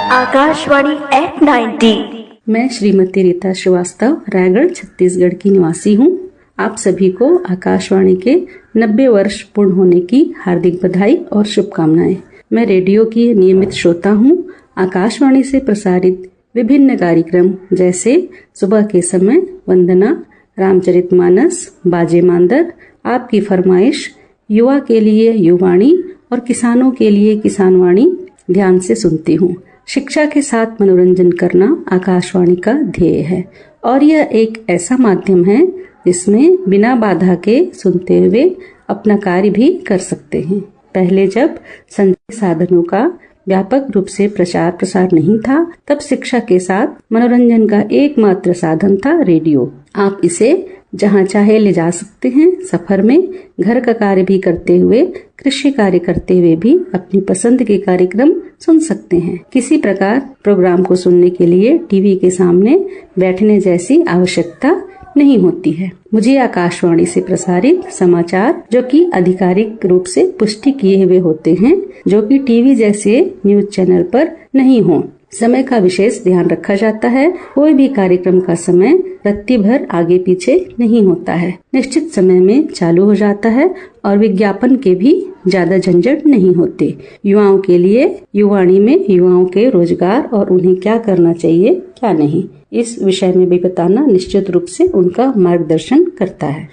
Akashvani eight 90। मैं श्रीमती रीता श्रीवास्तव रायगढ़ छत्तीसगढ़ की निवासी हूँ। आप सभी को आकाशवाणी के 90 वर्ष पूर्ण होने की हार्दिक बधाई और शुभकामनाएं। मैं रेडियो की नियमित श्रोता हूँ। आकाशवाणी से प्रसारित विभिन्न कार्यक्रम जैसे सुबह के समय वंदना, रामचरितमानस, बाजे मांदर, आपकी फरमाइश, युवा के लिए युवाणी और किसानों के लिए किसानवाणी ध्यान से सुनती हूँ। शिक्षा के साथ मनोरंजन करना आकाशवाणी का ध्येय है और यह एक ऐसा माध्यम है जिसमें बिना बाधा के सुनते हुए अपना कार्य भी कर सकते हैं। पहले जब संचार साधनों का व्यापक रूप से प्रचार प्रसार नहीं था, तब शिक्षा के साथ मनोरंजन का एकमात्र साधन था रेडियो। आप इसे जहाँ चाहे ले जा सकते हैं। सफर में, घर का कार्य भी करते हुए, कृषि कार्य करते हुए भी अपनी पसंद के कार्यक्रम सुन सकते हैं। किसी प्रकार प्रोग्राम को सुनने के लिए टीवी के सामने बैठने जैसी आवश्यकता नहीं होती है। मुझे आकाशवाणी से प्रसारित समाचार जो कि आधिकारिक रूप से पुष्टि किए हुए होते हैं, जो कि टीवी जैसे न्यूज चैनल पर नहीं हो, समय का विशेष ध्यान रखा जाता है। कोई भी कार्यक्रम का समय रत्ती भर आगे पीछे नहीं होता है, निश्चित समय में चालू हो जाता है और विज्ञापन के भी ज्यादा झंझट नहीं होते। युवाओं के लिए युवाणी में युवाओं के रोजगार और उन्हें क्या करना चाहिए क्या नहीं, इस विषय में भी बताना निश्चित रूप से उनका मार्गदर्शन करता है।